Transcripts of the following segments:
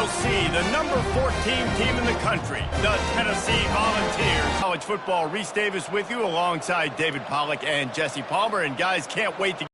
we'll see the number 14 team in the country, the Tennessee Volunteers. College football, Reese Davis with you alongside David Pollack and Jesse Palmer. And guys, can't wait to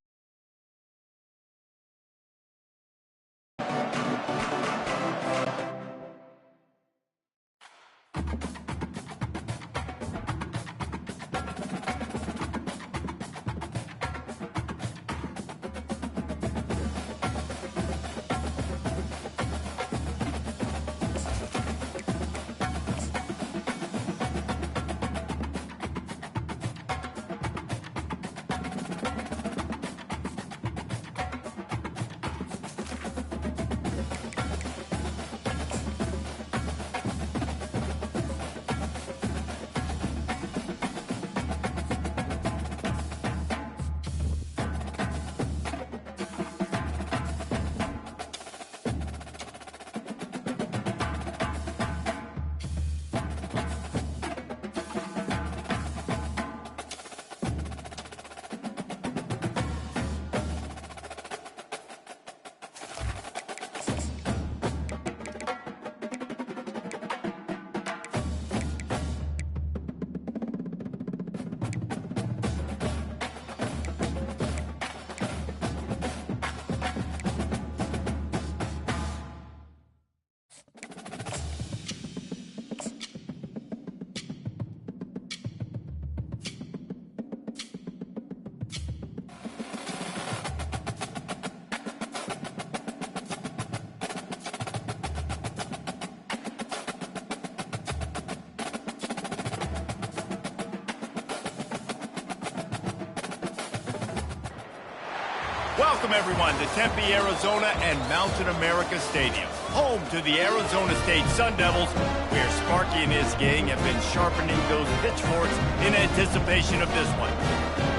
welcome everyone to Tempe, Arizona and Mountain America Stadium, home to the Arizona State Sun Devils, where Sparky and his gang have been sharpening those pitchforks in anticipation of this one.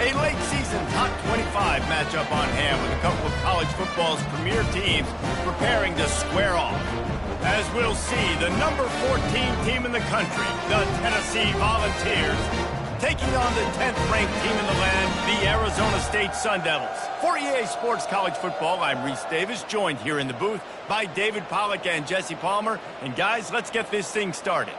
A late season top 25 matchup on hand with a couple of college football's premier teams preparing to square off. As we'll see, the number 14 team in the country, the Tennessee Volunteers, taking on the 10th-ranked team in the land, the Arizona State Sun Devils. For EA Sports College Football, I'm Reese Davis, joined here in the booth by David Pollack and Jesse Palmer. And guys, let's get this thing started.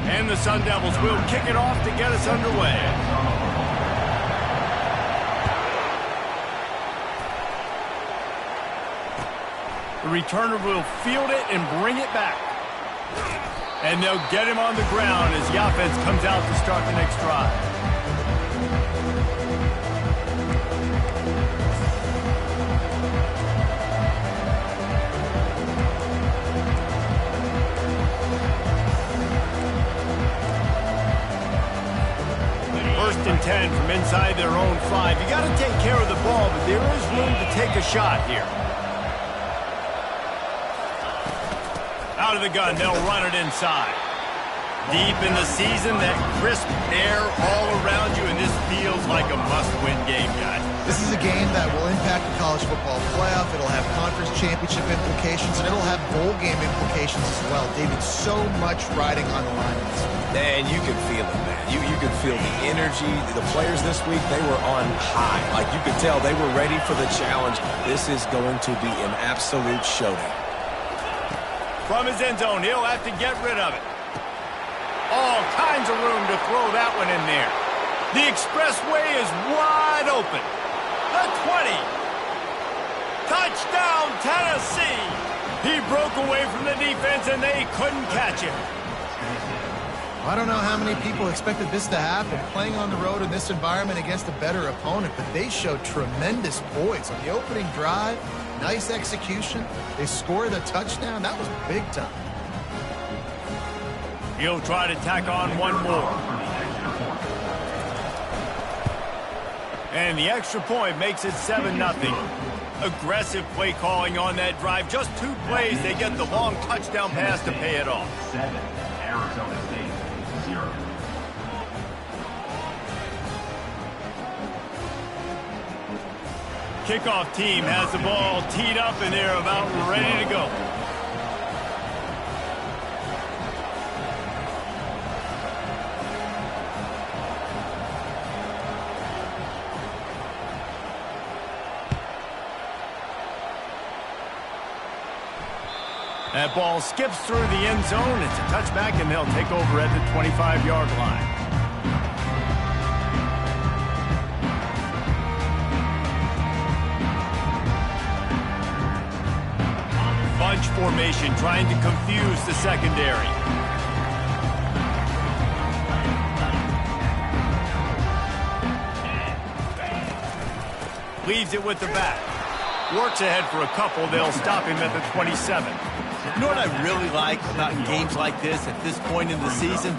And the Sun Devils will kick it off to get us underway. The returner will field it and bring it back. And they'll get him on the ground as the offense comes out to start the next drive. First and 10 from inside their own 5. You got to take care of the ball, but there is room to take a shot here. Out of the gun, they'll run it inside. Deep in the season, that crisp air all around you, and this feels like a must-win game, guys. This is a game that will impact the college football playoff. It'll have conference championship implications, and it'll have bowl game implications as well. David, so much riding on the line in this one. Man, you can feel it, man. You can feel the energy. The players this week, they were on high. Like, you could tell they were ready for the challenge. This is going to be an absolute showdown. From his end zone, he'll have to get rid of it. All kinds of room to throw that one in there. The expressway is wide open. The 20. Touchdown, Tennessee. He broke away from the defense, and they couldn't catch him. I don't know how many people expected this to happen, playing on the road in this environment against a better opponent, but they showed tremendous poise on the opening drive. Nice execution. They scored a touchdown. That was big time. He'll try to tack on one more. And the extra point makes it 7-0. Aggressive play calling on that drive. Just 2 plays, they get the long touchdown pass to pay it off. 7, Arizona State, 0. Kickoff team has the ball teed up, and they're about ready to go. That ball skips through the end zone. It's a touchback, and they'll take over at the 25-yard line. Bunch formation trying to confuse the secondary. Leaves it with the back. Works ahead for a couple. They'll stop him at the 27. You know what I really like about games like this at this point in the season?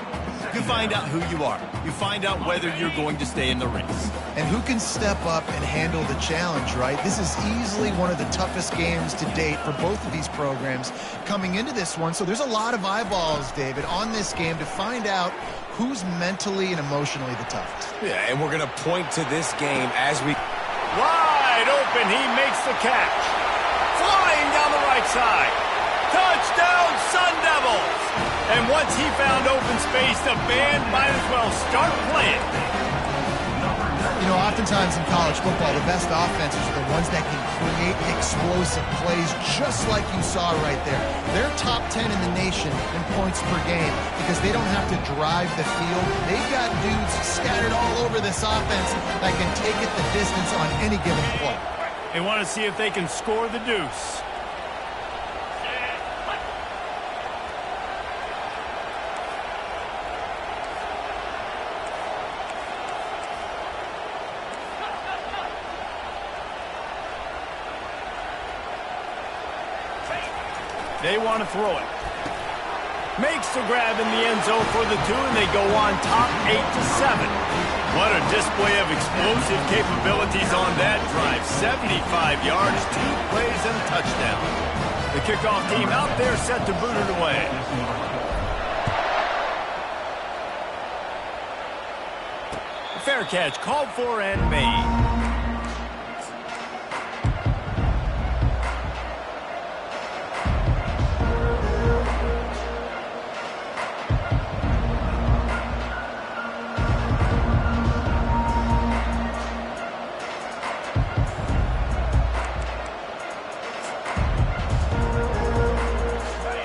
You find out who you are. You find out whether you're going to stay in the race. And who can step up and handle the challenge, right? This is easily one of the toughest games to date for both of these programs coming into this one. So there's a lot of eyeballs, David, on this game to find out who's mentally and emotionally the toughest. Yeah, and we're going to point to this game as we... Wide open, he makes the catch. Flying down the right side. Touchdown, Sun Devils! And once he found open space, the band might as well start playing. You know, oftentimes in college football, the best offenses are the ones that can create explosive plays, just like you saw right there. They're top 10 in the nation in points per game because they don't have to drive the field. They've got dudes scattered all over this offense that can take it the distance on any given play. They want to see if they can score the deuce. They want to throw it. Makes the grab in the end zone for the 2, and they go on top 8-7. What a display of explosive capabilities on that drive. 75 yards, 2 plays, and a touchdown. The kickoff team out there set to boot it away. Fair catch called for and made.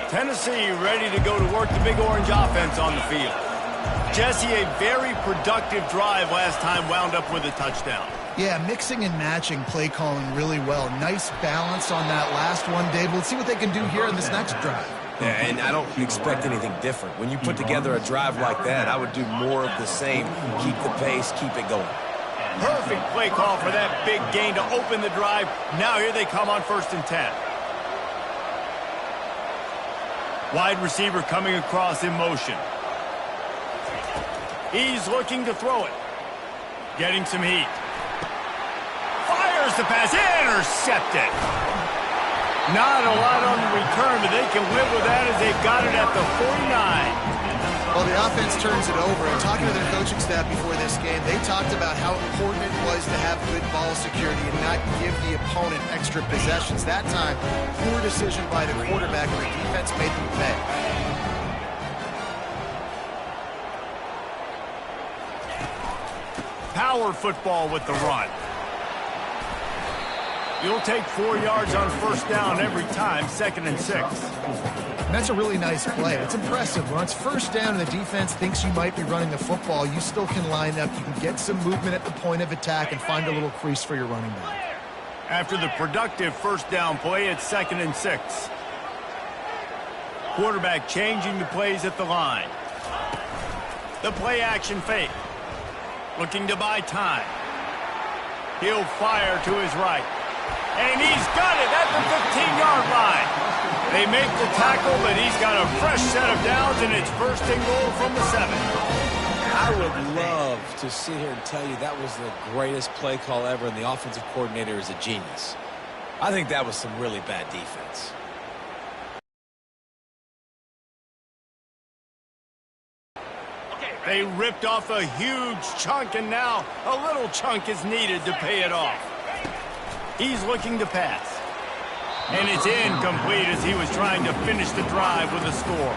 Tennessee ready to go to work the Big Orange offense on the field. Jesse, a very productive drive last time, wound up with a touchdown. Yeah, mixing and matching play calling really well. Nice balance on that last one, Dave. Let's see what they can do here in this next drive. Yeah, and I don't expect anything different. When you put together a drive like that, I would do more of the same. Keep the pace, keep it going. Perfect play call for that big gain to open the drive. Now here they come on 1st and 10. Wide receiver coming across in motion. He's looking to throw it. Getting some heat. Fires the pass. Intercepted. Not a lot on the return, but they can live with that as they've got it at the 49. Well, the offense turns it over. And talking to their coaching staff before this game, they talked about how important it was to have good ball security and not give the opponent extra possessions. That time, poor decision by the quarterback, and the defense made them pay. Power football with the run. You'll take 4 yards on 1st down every time, 2nd and 6. And that's a really nice play. It's impressive. When it's 1st down and the defense thinks you might be running the football, you still can line up. You can get some movement at the point of attack and find a little crease for your running back. After the productive 1st down play, it's 2nd and 6. Quarterback changing the plays at the line. The play action fake. Looking to buy time. He'll fire to his right. And he's got it at the 15-yard line. They make the tackle, but he's got a fresh set of downs, and it's 1st and goal from the 7. I would love to sit here and tell you that was the greatest play call ever, and the offensive coordinator is a genius. I think that was some really bad defense. They ripped off a huge chunk, and now a little chunk is needed to pay it off. He's looking to pass. And it's incomplete as he was trying to finish the drive with a score.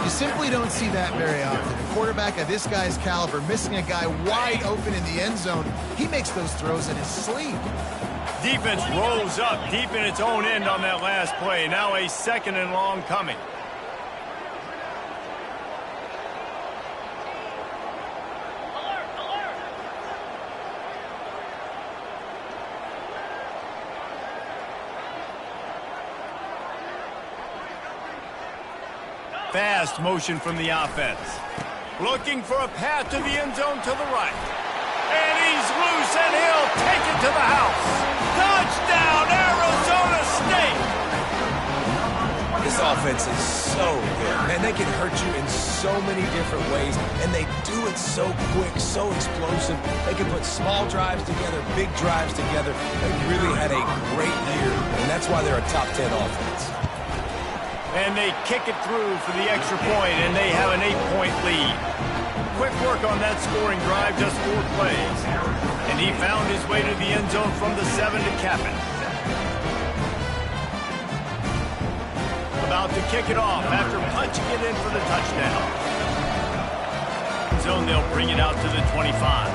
You simply don't see that very often. A quarterback of this guy's caliber missing a guy wide open in the end zone. He makes those throws in his sleep. Defense rolls up deep in its own end on that last play. Now a 2nd and long coming. Fast motion from the offense. Looking for a path to the end zone to the right. And he's loose, and he'll take it to the house. Touchdown, Arizona State! This offense is so good. Man, they can hurt you in so many different ways, and they do it so quick, so explosive. They can put small drives together, big drives together. They really had a great year, and that's why they're a top 10 offense. And they kick it through for the extra point, and they have an 8-point lead. Quick work on that scoring drive, just 4 plays. And he found his way to the end zone from the 7 to cap it. About to kick it off after punching it in for the touchdown. So they'll bring it out to the 25.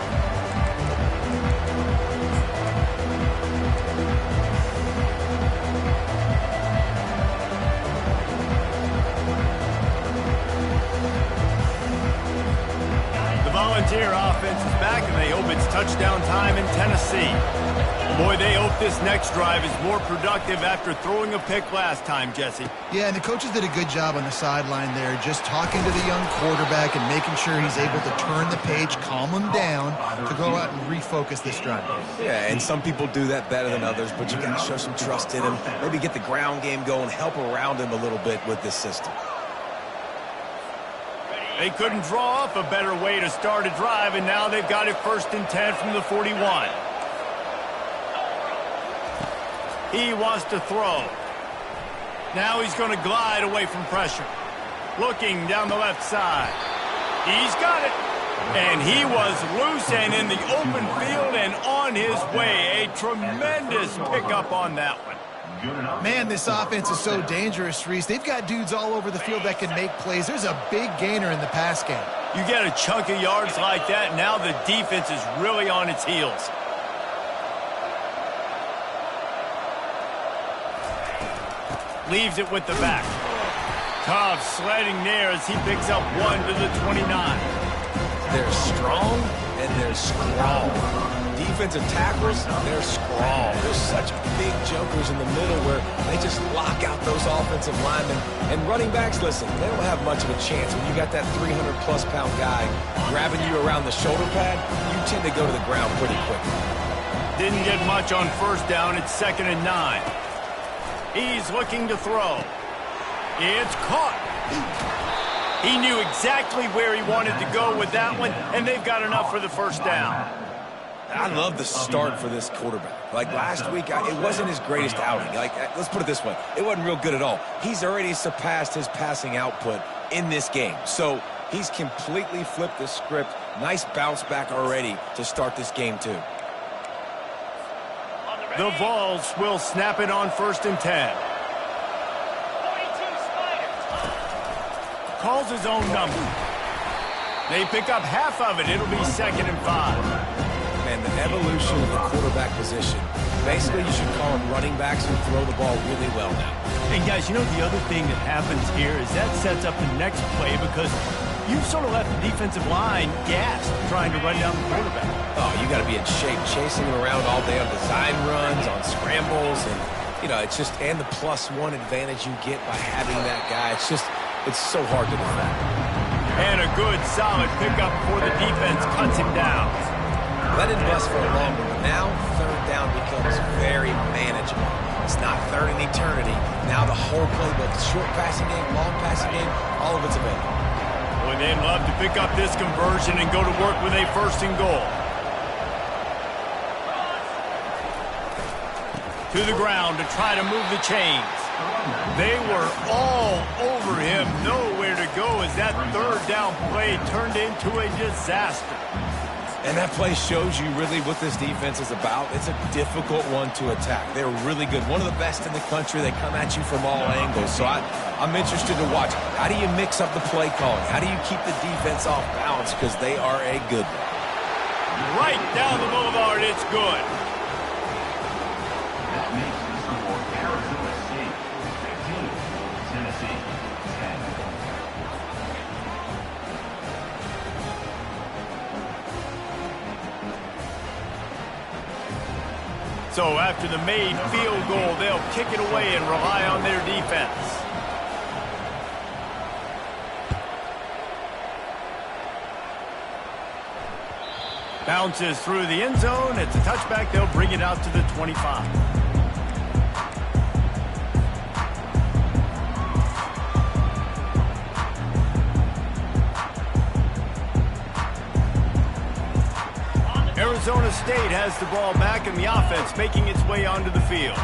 Volunteer offense is back, and they hope it's touchdown time in Tennessee. Boy, they hope this next drive is more productive after throwing a pick last time, Jesse. Yeah, and the coaches did a good job on the sideline there, just talking to the young quarterback and making sure he's able to turn the page, calm him down, to go out and refocus this drive. Yeah, and some people do that better than others, but you got to show some trust in him. Maybe get the ground game going, help around him a little bit with this system. They couldn't draw up a better way to start a drive, and now they've got it 1st and 10 from the 41. He wants to throw. Now he's going to glide away from pressure. Looking down the left side. He's got it. And he was loose and in the open field and on his way. A tremendous pickup on that one. Man, this offense is so dangerous, Reese. They've got dudes all over the field that can make plays. There's a big gainer in the pass game. You get a chunk of yards like that, now the defense is really on its heels. Leaves it with the back. Tough sledding there as he picks up 1 to the 29. They're strong and they're strong. Defensive tackles, they're strong. There's such big jokers in the middle where they just lock out those offensive linemen. And running backs, listen, they don't have much of a chance. When you got that 300-plus pound guy grabbing you around the shoulder pad, you tend to go to the ground pretty quickly. Didn't get much on 1st down. It's 2nd and 9. He's looking to throw. It's caught. He knew exactly where he wanted to go with that one, and they've got enough for the 1st down. I love the start for this quarterback. Like last week, it wasn't his greatest outing. Like, let's put it this way. It wasn't real good at all. He's already surpassed his passing output in this game. So he's completely flipped the script. Nice bounce back already to start this game, too. The Vols will snap it on 1st and 10. Calls his own number. They pick up half of it. It'll be 2nd and 5. Man, the evolution of the quarterback position. Basically, you should call them running backs who throw the ball really well now. And guys, you know the other thing that happens here is that sets up the next play because you've sort of left the defensive line gassed trying to run down the quarterback. Oh, you got to be in shape, chasing him around all day on design runs, on scrambles, and you know, it's just and the +1 advantage you get by having that guy. It's so hard to defend. And a good, solid pickup before the defense cuts him down. Let it bust for a long one, but now 3rd down becomes very manageable. It's not 3rd and eternity. Now the whole playbook, short passing game, long passing game, all of it's available. Boy, they'd love to pick up this conversion and go to work with a 1st and goal. To the ground to try to move the chains. They were all over him, nowhere to go as that 3rd down play turned into a disaster. And that play shows you really what this defense is about. It's a difficult one to attack. They're really good. One of the best in the country. They come at you from all angles. So I'm interested to watch. How do you mix up the play calling? How do you keep the defense off balance? Because they are a good one. Right down the boulevard, it's good. That makes the score Arizona State 15, Tennessee 10. So after the made field goal, they'll kick it away and rely on their defense. Bounces through the end zone. It's a touchback. They'll bring it out to the 25. Arizona State has the ball back in the offense, making its way onto the field.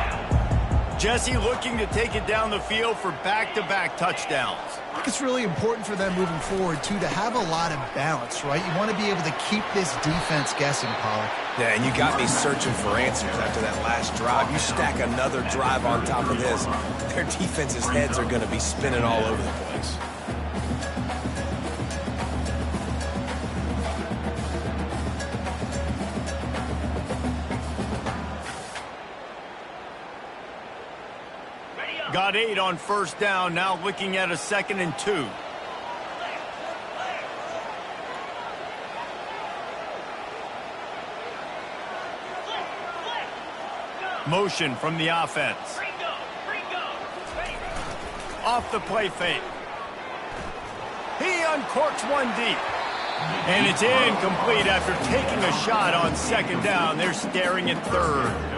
Jesse looking to take it down the field for back-to-back touchdowns. I think it's really important for them moving forward, too, to have a lot of balance, right? You want to be able to keep this defense guessing, Pollard. Yeah, and you got me searching for answers after that last drive. You stack another drive on top of this, their defense's heads are going to be spinning all over the place. Got 8 on first down, now looking at a 2nd and 2. Motion from the offense. Off the play fake. He uncorks one deep. And it's incomplete after taking a shot on 2nd down. They're staring at 3rd.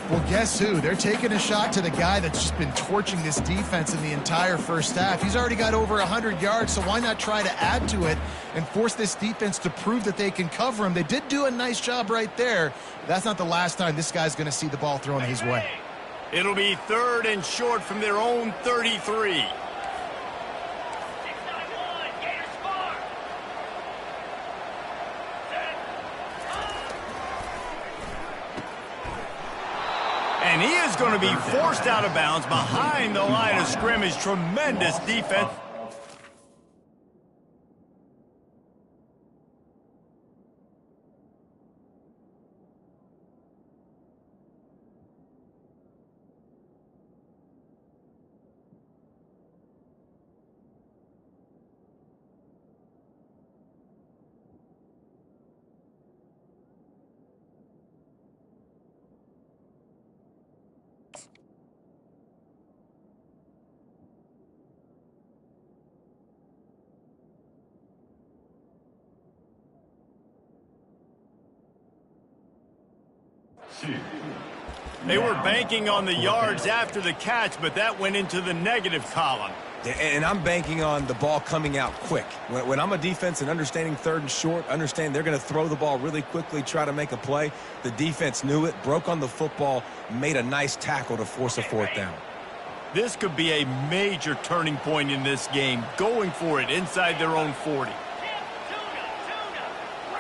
Well, guess who? They're taking a shot to the guy that's just been torching this defense in the entire first half. He's already got over 100 yards, so why not try to add to it and force this defense to prove that they can cover him? They did do a nice job right there. That's not the last time this guy's going to see the ball thrown his way. It'll be 3rd and short from their own 33. And he is going to be forced out of bounds behind the line of scrimmage. Tremendous defense. They were banking on the yards after the catch, but that went into the negative column. And I'm banking on the ball coming out quick. When I'm a defense and understanding 3rd and short, understand they're going to throw the ball really quickly, try to make a play. The defense knew it, broke on the football, made a nice tackle to force a 4th down. This could be a major turning point in this game, going for it inside their own 40.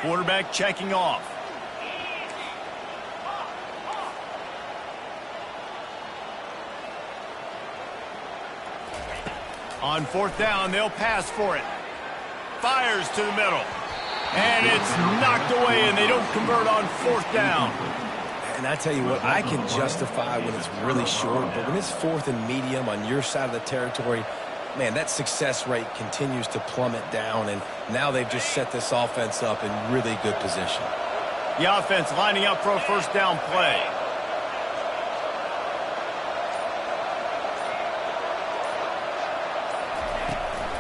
Quarterback checking off. On 4th down, they'll pass for it. Fires to the middle. And it's knocked away, and they don't convert on 4th down. And I tell you what, I can justify when it's really short, but when it's 4th and medium on your side of the territory, man, that success rate continues to plummet down, and now they've just set this offense up in really good position. The offense lining up for a 1st down play.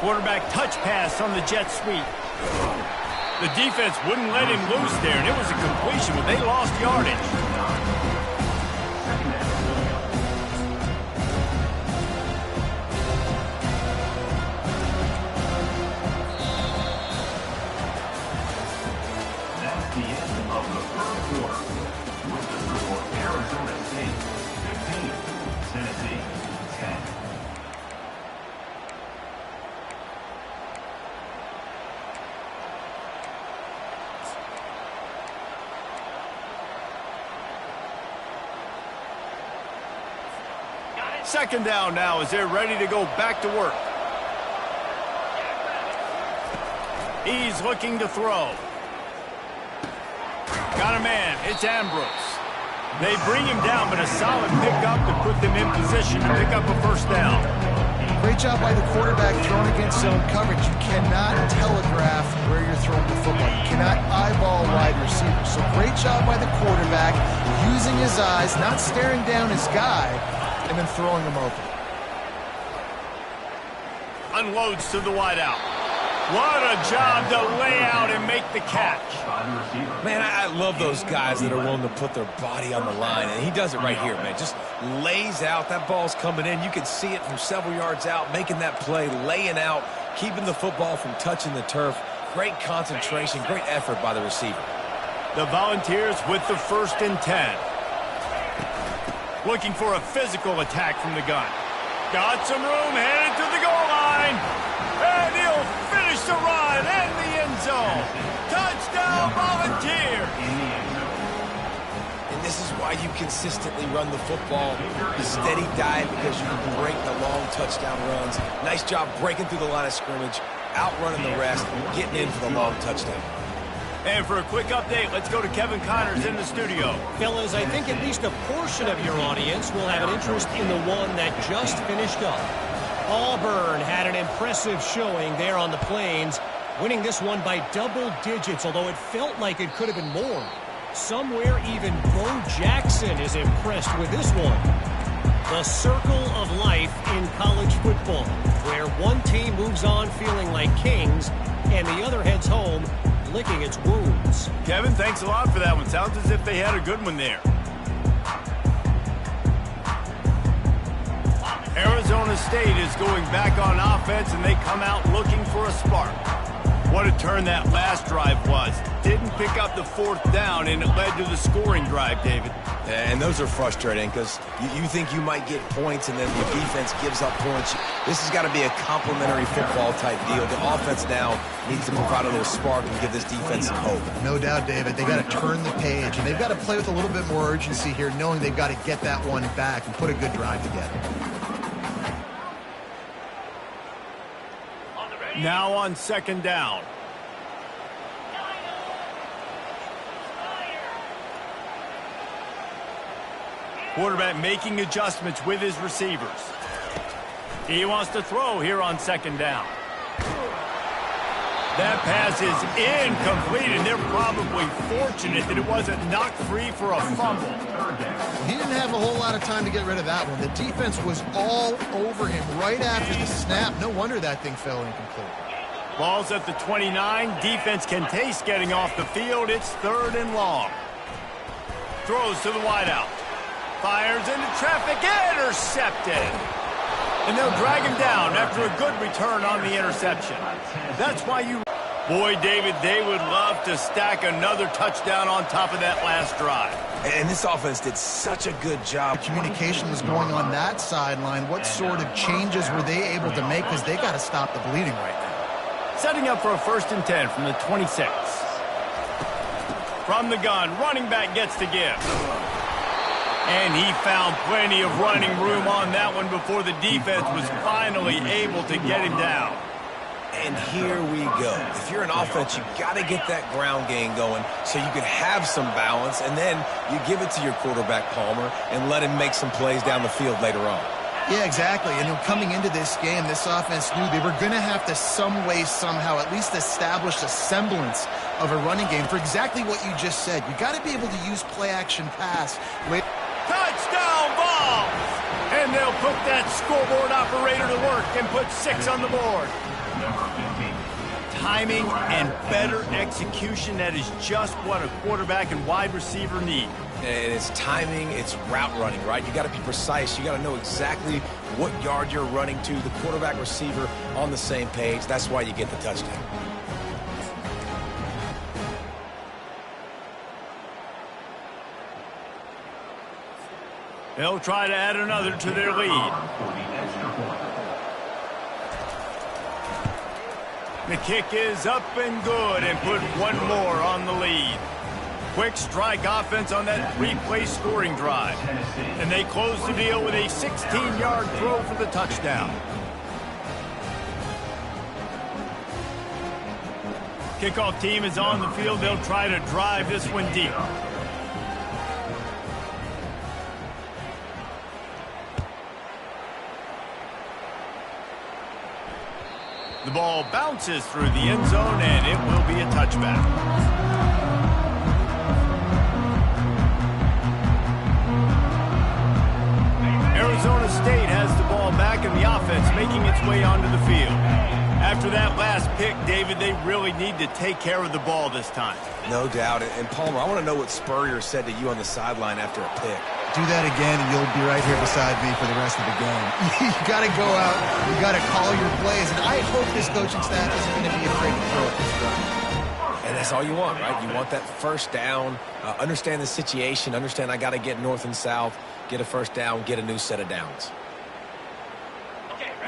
Quarterback touch pass on the jet sweep. The defense wouldn't let him loose there, and it was a completion, but they lost yardage. That's the end of the 3rd quarter. With the score Arizona State 15, Tennessee 10. Second down now as they're ready to go back to work. He's looking to throw. Got a man. It's Ambrose. They bring him down, but a solid pickup to put them in position to pick up a first down. Great job by the quarterback throwing against zone coverage. You cannot telegraph where you're throwing the football. You cannot eyeball wide receivers. So great job by the quarterback using his eyes, not staring down his guy, and then throwing him open. Unloads to the wideout. What a job to lay out and make the catch. Man, I love those guys that are willing to put their body on the line, and he does it right here, man. Just lays out. That ball's coming in. You can see it from several yards out, making that play, laying out, keeping the football from touching the turf. Great concentration, great effort by the receiver. The Volunteers with the 1st and 10. Looking for a physical attack from the gun. Got some room, headed to the goal line. And he'll finish the run in the end zone. Touchdown, Volunteers. And this is why you consistently run the football. The steady diet, because you can break the long touchdown runs. Nice job breaking through the line of scrimmage, outrunning the rest, getting in for the long touchdown. And for a quick update, let's go to Kevin Connors in the studio. Fellas, I think at least a portion of your audience will have an interest in the one that just finished up. Auburn had an impressive showing there on the Plains, winning this one by double digits, although it felt like it could have been more. Somewhere even Bo Jackson is impressed with this one. The circle of life in college football, where one team moves on feeling like kings and the other heads home licking its wounds. Kevin, thanks a lot for that one. Sounds as if they had a good one there. Arizona State is going back on offense, and they come out looking for a spark. What a turn that last drive was. Didn't pick up the 4th down, and it led to the scoring drive, David. And those are frustrating because you think you might get points, and then the defense gives up points. This has got to be a complementary football type deal. The offense now needs to provide a little spark and give this defense some hope. No doubt, David. They got to turn the page, and they've got to play with a little bit more urgency here, knowing they've got to get that one back and put a good drive together. Now on 2nd down. Quarterback making adjustments with his receivers. He wants to throw here on 2nd down. That pass is incomplete, and they're probably fortunate that it wasn't knocked free for a fumble. He didn't have a whole lot of time to get rid of that one. The defense was all over him right after the snap. No wonder that thing fell incomplete. Ball's at the 29. Defense can taste getting off the field. It's 3rd and long. Throws to the wideout. Fires into traffic. Intercepted. And they'll drag him down after a good return on the interception. That's why you... Boy, David, they would love to stack another touchdown on top of that last drive. And this offense did such a good job. Communication was going on that sideline. What sort of changes were they able to make? Because they got to stop the bleeding right now. Setting up for a 1st and 10 from the 26. From the gun, running back gets to give. And he found plenty of running room on that one before the defense was finally able to get him down. And here we go. If you're an offense, you got to get that ground game going so you can have some balance, and then you give it to your quarterback, Palmer, and let him make some plays down the field later on. Yeah, exactly. And coming into this game, this offense knew they were going to have to some way, somehow, at least establish a semblance of a running game for exactly what you just said. You got to be able to use play-action pass. Touchdown ball! And they'll put that scoreboard operator to work and put 6 on the board. Timing and better execution, that is just what a quarterback and wide receiver need. And it's timing, it's route running, right? You got to be precise. You got to know exactly what yard you're running to. The quarterback, receiver on the same page. That's why you get the touchdown. They'll try to add another to their lead. The kick is up and good, and put one more on the lead. quick strike offense on that replay scoring drive. And they close the deal with a 16-yard throw for the touchdown. Kickoff team is on the field. They'll try to drive this one deep. The ball bounces through the end zone, and it will be a touchback. Arizona State has the ball back, and the offense making its way onto the field. After that last pick, David, they really need to take care of the ball this time. No doubt. And Palmer, I want to know what Spurrier said to you on the sideline after a pick. Do that again, and you'll be right here beside me for the rest of the game. You got to go out. You got to call your plays. And I hope this coaching staff isn't going to be afraid to throw at this drive. And that's all you want, right? You want that first down, understand the situation, understand I got to get north and south, get a first down, get a new set of downs.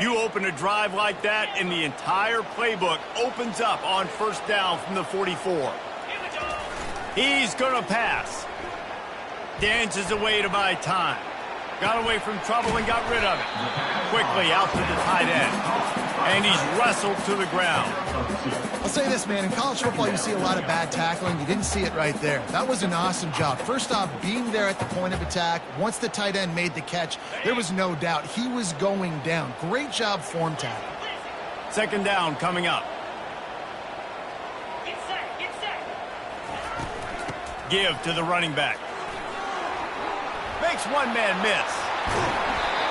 You open a drive like that, and the entire playbook opens up on first down from the 44. He's going to pass. Dances away to buy time. Got away from trouble and got rid of it. Quickly out to the tight end. And he's wrestled to the ground. I'll say this, man. In college football, you see a lot of bad tackling. You didn't see it right there. That was an awesome job. First off, being there at the point of attack. Once the tight end made the catch, there was no doubt he was going down. Great job form tackle. Second down coming up. Give to the running back. Makes one man miss.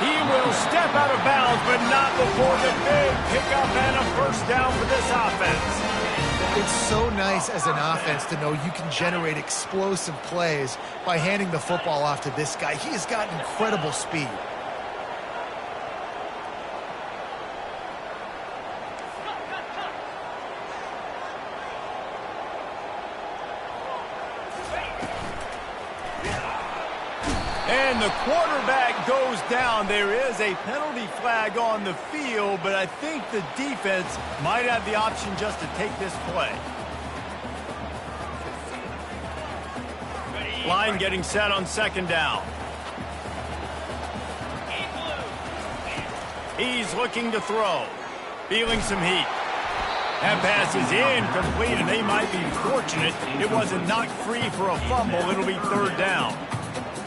He will step out of bounds, but not before the big pickup and a first down for this offense. It's so nice as an offense to know you can generate explosive plays by handing the football off to this guy. He has got incredible speed. And the quarterback goes down. There is a penalty flag on the field, but I think the defense might have the option just to take this play. Line getting set on second down. He's looking to throw. Feeling some heat. That pass is incomplete, and they might be fortunate it wasn't knocked free for a fumble. It'll be third down.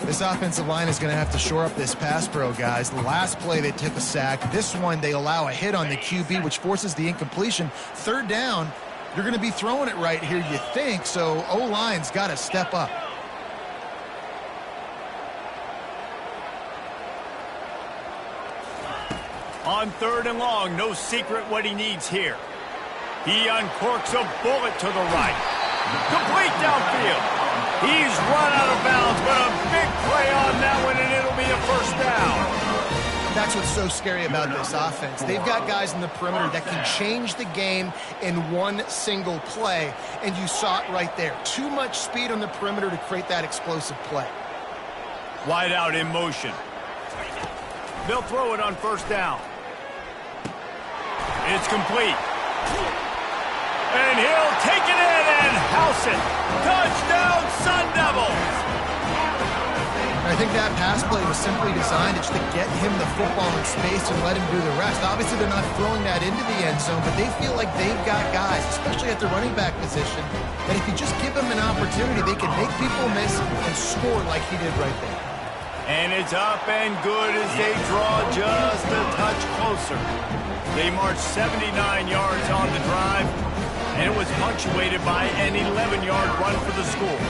This offensive line is going to have to shore up this pass pro, guys. The last play, they took a sack. This one, they allow a hit on the QB, which forces the incompletion. Third down, you're going to be throwing it right here, you think, so O-line's got to step up. On third and long, no secret what he needs here. He uncorks a bullet to the right. Complete downfield. He's run out of bounds, but a big play on that one, and it'll be a first down. That's what's so scary about this offense. They've got guys in the perimeter that can change the game in one single play, and you saw it right there. Too much speed on the perimeter to create that explosive play. Wide out in motion. They'll throw it on first down. It's complete. And he'll take it in and house it. Touchdown, Sun Devils! I think that pass play was simply designed just to get him the football in space and let him do the rest. Obviously, they're not throwing that into the end zone, but they feel like they've got guys, especially at the running back position, that if you just give them an opportunity, they can make people miss and score like he did right there. And it's up and good as they draw just a touch closer. They marched 79 yards on the drive, and it was punctuated by an 11-yard run for the score.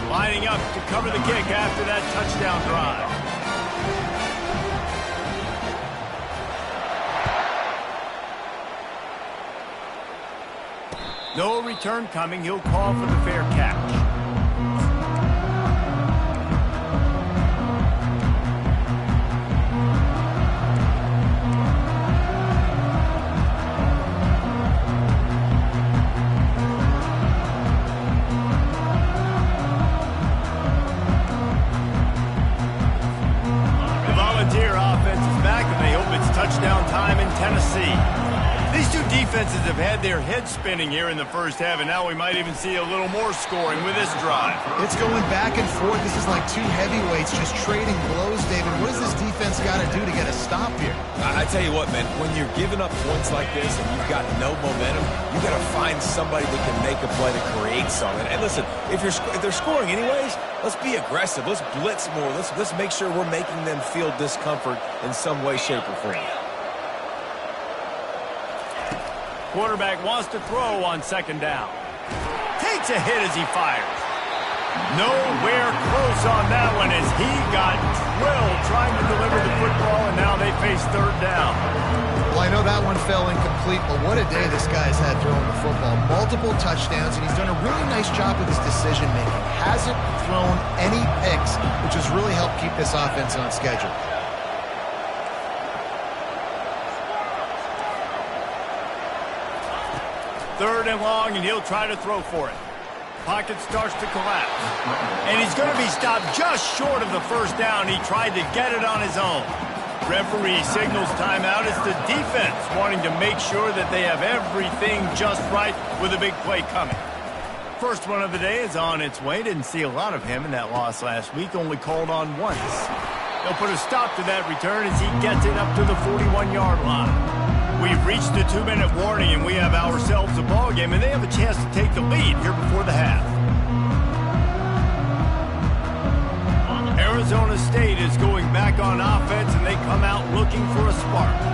Lining up to cover the kick after that touchdown drive. No return coming. He'll call for the fair catch. Touchdown time in Tennessee. These two defenses have had their heads spinning here in the first half, and now we might even see a little more scoring with this drive. It's going back and forth. This is like two heavyweights just trading blows, David. What does this defense got to do to get a stop here? I tell you what, man, when you're giving up points like this and you've got no momentum, you got to find somebody that can make a play to create something. And listen, if they're scoring anyways, let's be aggressive. Let's blitz more. Let's make sure we're making them feel discomfort in some way, shape, or form. Quarterback wants to throw on second down. Takes a hit as he fires. Nowhere close on that one as he got drilled trying to deliver the football, and now they face third down. Well, I know that one fell incomplete, but what a day this guy's had throwing the football. Multiple touchdowns, and he's done a really nice job with his decision-making. Hasn't thrown any picks, which has really helped keep this offense on schedule. Third and long, and he'll try to throw for it. Pocket starts to collapse. And he's going to be stopped just short of the first down. He tried to get it on his own. Referee signals timeout. It's the defense wanting to make sure that they have everything just right with a big play coming. First one of the day is on its way. Didn't see a lot of him in that loss last week. Only called on once. They'll put a stop to that return as he gets it up to the 41-yard line. We've reached the 2-minute warning, and we have ourselves a ball game, and they have a chance to take the lead here before the half. Arizona State is going back on offense, and they come out looking for a spark.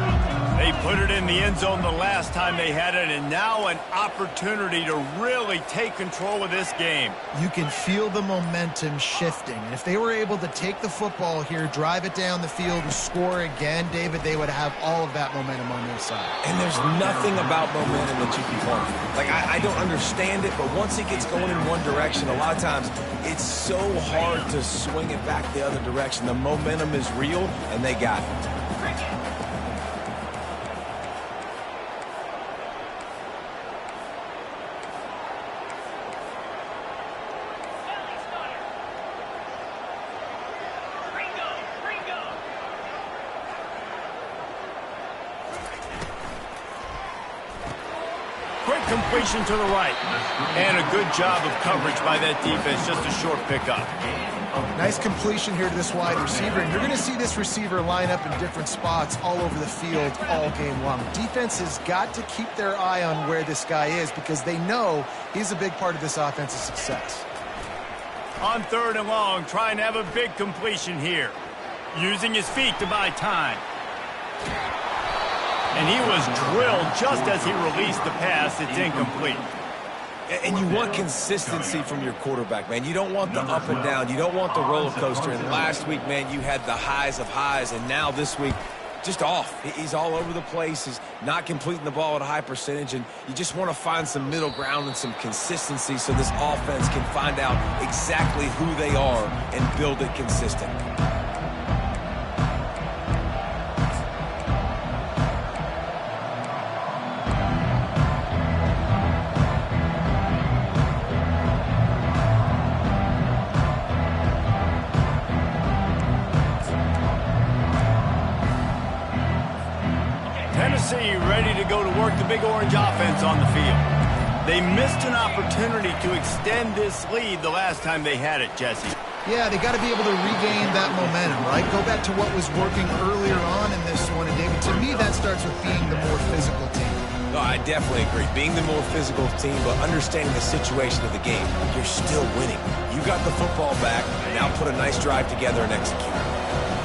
They put it in the end zone the last time they had it, and now an opportunity to really take control of this game. You can feel the momentum shifting. And if they were able to take the football here, drive it down the field, and score again, David, they would have all of that momentum on their side. And there's nothing about momentum that you can point. Like, I don't understand it, but once it gets going in one direction, a lot of times it's so hard to swing it back the other direction. The momentum is real, and they got it. Completion to the right. And a good job of coverage by that defense. Just a short pickup. Nice completion here to this wide receiver. And you're going to see this receiver line up in different spots all over the field all game long. Defense has got to keep their eye on where this guy is because they know he's a big part of this offense's success. On third and long, trying to have a big completion here. Using his feet to buy time. And he was drilled just as he released the pass. It's incomplete. And you want consistency from your quarterback, man. You don't want the up and down. You don't want the roller coaster. And last week, man, you had the highs of highs. And now this week, just off. He's all over the place. He's not completing the ball at a high percentage. And you just want to find some middle ground and some consistency so this offense can find out exactly who they are and build it consistent. Ready to go to work the Big Orange offense on the field. They missed an opportunity to extend this lead the last time they had it, Jesse. Yeah, they got to be able to regain that momentum, right? Go back to what was working earlier on in this one. And, David, to me, that starts with being the more physical team. No, I definitely agree. Being the more physical team, but understanding the situation of the game. You're still winning. You got the football back. Now put a nice drive together and execute.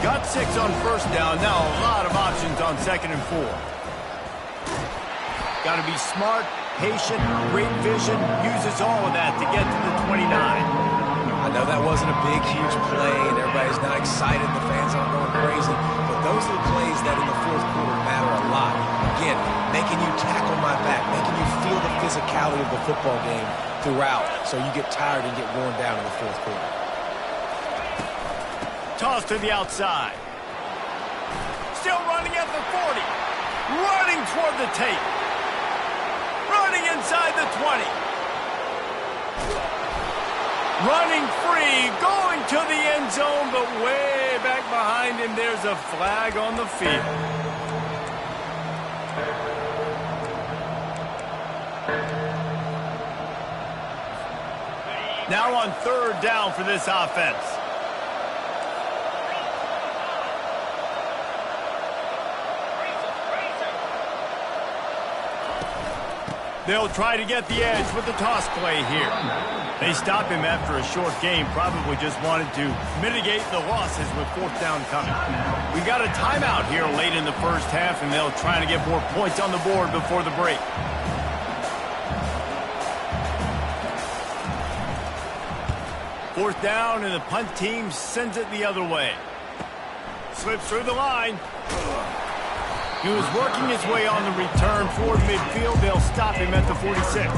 Got 6 on first down. Now a lot of options on second and 4. Got to be smart, patient, great vision. Uses all of that to get to the 29. I know that wasn't a big, huge play, and everybody's not excited. The fans aren't going crazy. But those are the plays that in the fourth quarter matter a lot. Again, making you tackle my back, making you feel the physicality of the football game throughout so you get tired and get worn down in the fourth quarter. Toss to the outside. Still running at the 40. Running toward the tape. Running inside the 20. Running free, going to the end zone, but way back behind him, there's a flag on the field. Now on third down for this offense. They'll try to get the edge with the toss play here. They stop him after a short game, probably just wanted to mitigate the losses with fourth down coming. We got a timeout here late in the first half, and they'll try to get more points on the board before the break. Fourth down, and the punt team sends it the other way. Slips through the line. He was working his way on the return toward midfield. They'll stop him at the 46.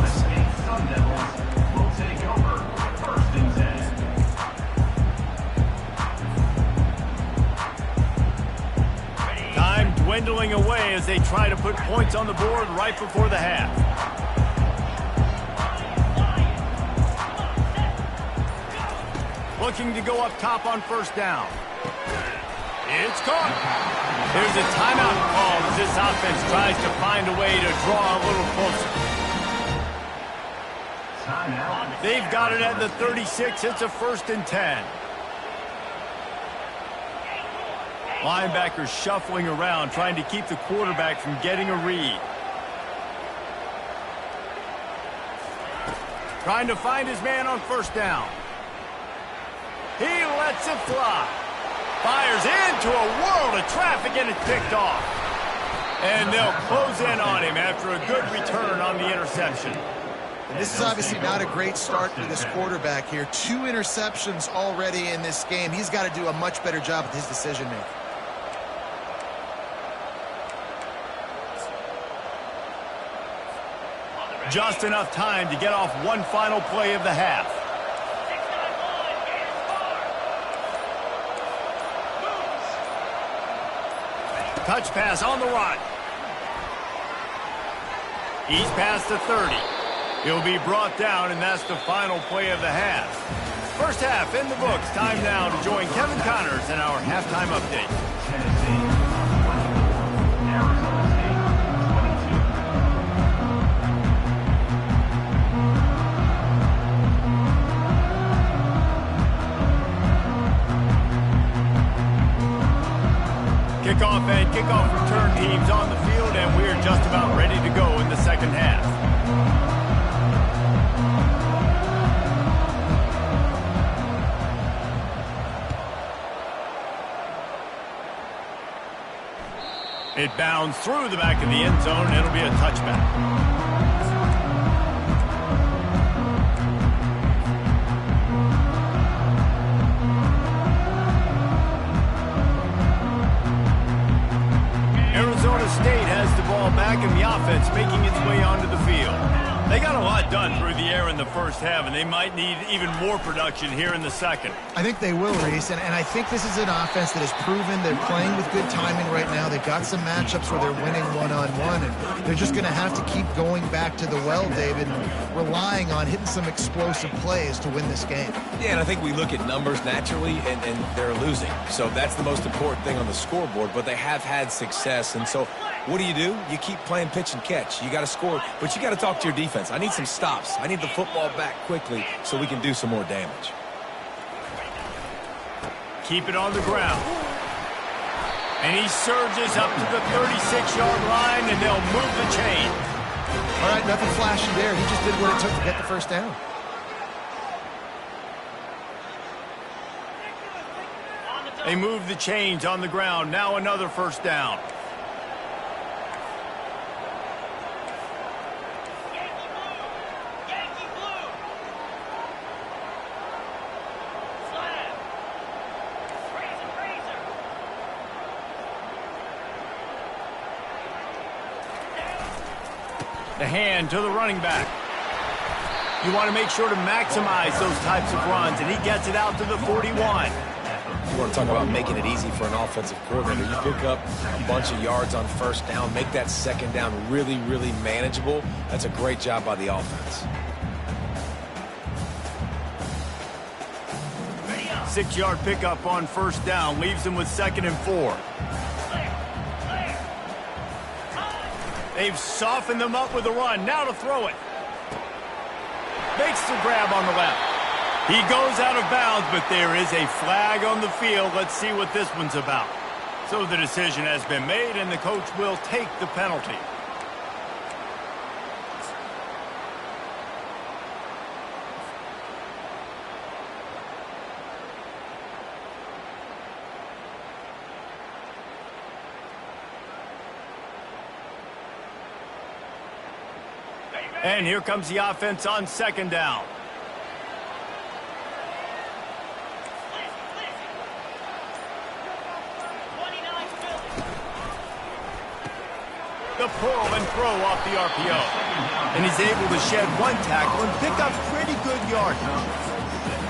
Time dwindling away as they try to put points on the board right before the half. Looking to go up top on first down. It's caught. There's a timeout call as this offense tries to find a way to draw a little closer. They've got it at the 36. It's a 1st and 10. Linebackers shuffling around, trying to keep the quarterback from getting a read. Trying to find his man on first down. He lets it fly. Fires into a world of traffic, and it's picked off. And they'll close in on him after a good return on the interception. And this is obviously not a great start for this quarterback here. 2 interceptions already in this game. He's got to do a much better job with his decision-making. Just enough time to get off one final play of the half. Touch pass on the run. He's past the 30. He'll be brought down, and that's the final play of the half. First half in the books. Time now to join Kevin Connors in our halftime update. Kickoff and kickoff return teams on the field, and we're just about ready to go in the second half. It bounds through the back of the end zone, and it'll be a touchback. State has the ball back, and the offense making its way onto the field. They got a lot done through the air in the first half, and they might need even more production here in the second. I think they will, Reese, and I think this is an offense that has proven they're playing with good timing right now. They've got some matchups where they're winning one-on-one, and they're just going to have to keep going back to the well, David, and relying on hitting some explosive plays to win this game. Yeah, and I think we look at numbers naturally, and they're losing. So that's the most important thing on the scoreboard, but they have had success, and so what do? You keep playing pitch and catch. You got to score, but you got to talk to your defense. I need some stops. I need the football back quickly so we can do some more damage. Keep it on the ground. And he surges up to the 36-yard line, and they'll move the chain. All right, nothing flashy there. He just did what it took to get the first down. They move the chains on the ground. Now another first down. The hand to the running back. You want to make sure to maximize those types of runs, and he gets it out to the 41. You want to talk about making it easy for an offensive coordinator. You pick up a bunch of yards on first down, make that second down really, really manageable. That's a great job by the offense. 6-yard pickup on first down leaves them with 2nd and 4. They've softened them up with a run. Now to throw it. Makes the grab on the left. He goes out of bounds, but there is a flag on the field. Let's see what this one's about. So the decision has been made, and the coach will take the penalty. And here comes the offense on second down. The pull and throw off the RPO. And he's able to shed one tackle and pick up pretty good yardage.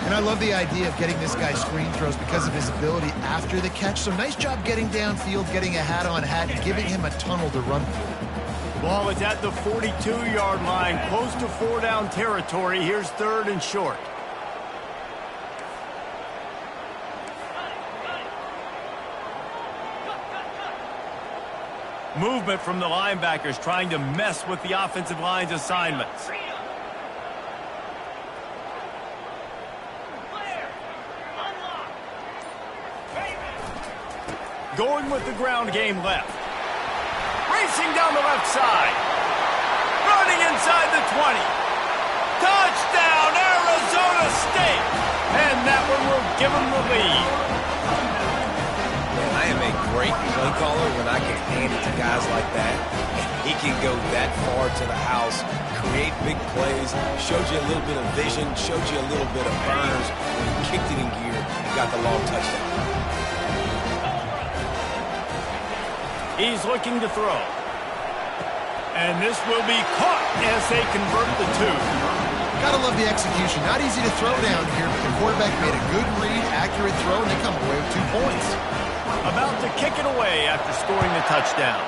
And I love the idea of getting this guy screen throws because of his ability after the catch. So nice job getting downfield, getting a hat-on-hat, and giving him a tunnel to run through. Ball is at the 42-yard line, close to 4-down territory. Here's 3rd and short. Movement from the linebackers trying to mess with the offensive line's assignments. Going with the ground game left. Racing down the left side. Running inside the 20. Touchdown, Arizona State. And that one will give them the lead. Man, I am a great play caller when I can hand it to guys like that. He can go that far to the house, create big plays, showed you a little bit of vision, showed you a little bit of burners. When he kicked it in gear, he got the long touchdown. He's looking to throw. And this will be caught as they convert the 2. Gotta love the execution. Not easy to throw down here, but the quarterback made a good read, accurate throw, and they come away with 2 points. About to kick it away after scoring the touchdown.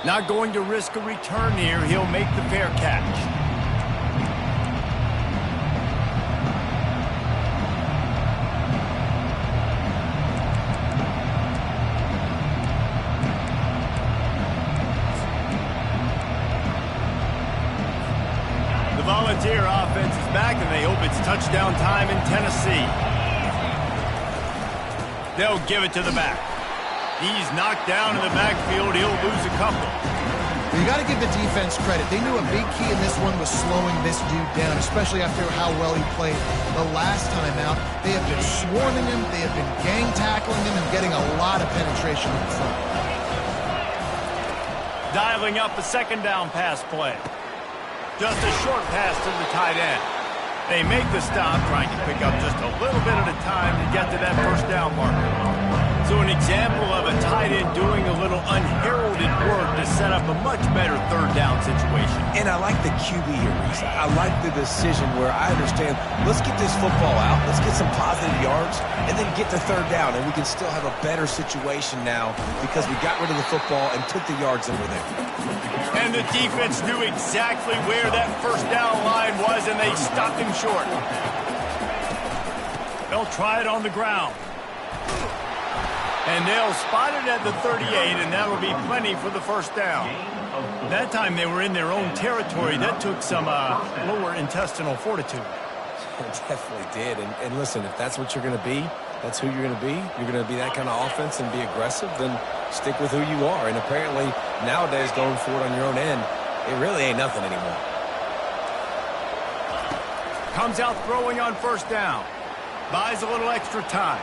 Not going to risk a return here. He'll make the fair catch. Volunteer offense is back, and they hope it's touchdown time in Tennessee. They'll give it to the back. He's knocked down in the backfield. He'll lose a couple. You got to give the defense credit. They knew a big key in this one was slowing this dude down, especially after how well he played the last time out. They have been swarming him. They have been gang tackling him and getting a lot of penetration in front. Dialing up a 2nd down pass play. Just a short pass to the tight end. They make the stop, trying to pick up just a little bit at a time to get to that 1st down marker. So an example of a tight end doing a little unheralded work to set up a much better 3rd down situation. And I like the QB here, Reese. I like the decision where I understand, let's get this football out, let's get some positive yards, and then get to 3rd down, and we can still have a better situation now because we got rid of the football and took the yards that were there. And the defense knew exactly where that 1st down line was, and they stopped him short. They'll try it on the ground. And they'll spot it at the 38, and that'll be plenty for the 1st down. That time they were in their own territory. That took some lower intestinal fortitude. It definitely did. And listen, if that's what you're going to be, that's who you're going to be. You're going to be that kind of offense and be aggressive, then stick with who you are. And apparently, nowadays, going forward on your own end, it really ain't nothing anymore. Comes out throwing on 1st down. Buys a little extra time.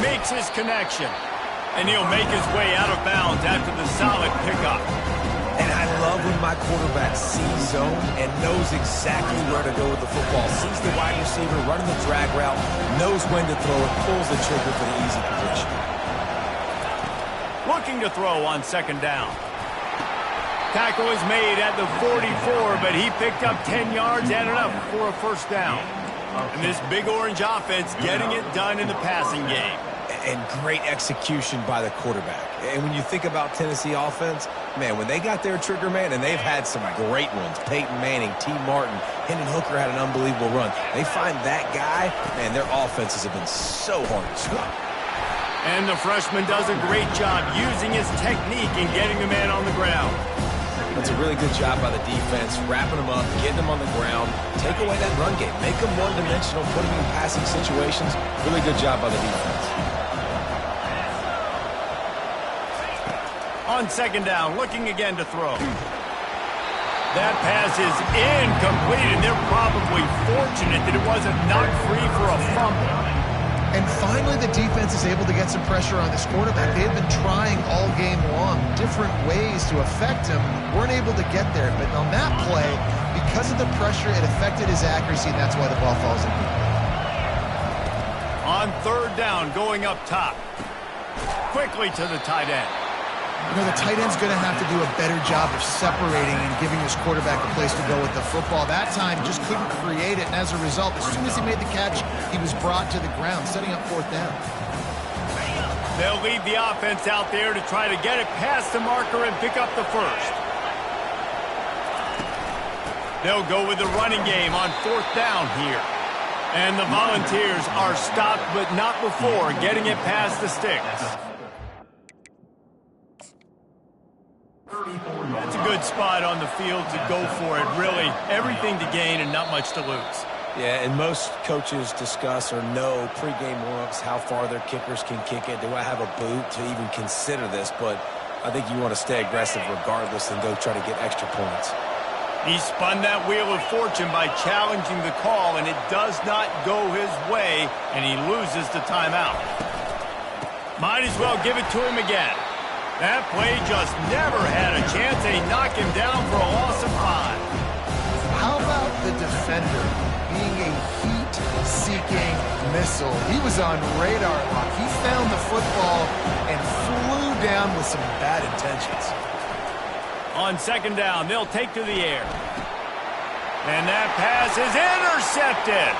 Makes his connection. And he'll make his way out of bounds after the solid pickup. And I love when my quarterback sees zone and knows exactly where to go with the football. Sees the wide receiver running the drag route, knows when to throw it, pulls the trigger for the easy completion. Looking to throw on 2nd down. Tackle is made at the 44, but he picked up 10 yards and enough for a 1st down. And this Big Orange offense getting it done in the passing game. And great execution by the quarterback. And when you think about Tennessee offense, man, when they got their trigger man, and they've had some great ones, Peyton Manning, T. Martin, Hendon Hooker had an unbelievable run. They find that guy, man, their offenses have been so hard to stop. And the freshman does a great job using his technique and getting the man on the ground. That's a really good job by the defense, wrapping them up, getting them on the ground, take away that run game, make them one-dimensional, put them in passing situations. Really good job by the defense. On second down, looking again to throw. That pass is incomplete, and they're probably fortunate that it wasn't knocked free for a fumble. And finally, the defense is able to get some pressure on this quarterback. They had been trying all game long, different ways to affect him, weren't able to get there. But on that play, because of the pressure, it affected his accuracy, and that's why the ball falls in. On third down, going up top. Quickly to the tight end. You know, the tight end's going to have to do a better job of separating and giving his quarterback a place to go with the football. That time, just couldn't create it, and as a result, as soon as he made the catch, he was brought to the ground, setting up fourth down. They'll lead the offense out there to try to get it past the marker and pick up the first. They'll go with the running game on fourth down here. And the Volunteers are stopped, but not before getting it past the sticks. That's a good spot on the field to go for it, really. Everything to gain and not much to lose. Yeah, and most coaches discuss or know pregame warm-ups how far their kickers can kick it. Do I have a boot to even consider this? But I think you want to stay aggressive regardless and go try to get extra points. He spun that wheel of fortune by challenging the call, and it does not go his way, and he loses the timeout. Might as well give it to him again. That play just never had a chance. They knock him down for a loss of 5. How about the defender being a heat-seeking missile? He was on radar lock. He found the football and flew down with some bad intentions. On second down, they'll take to the air. And that pass is intercepted.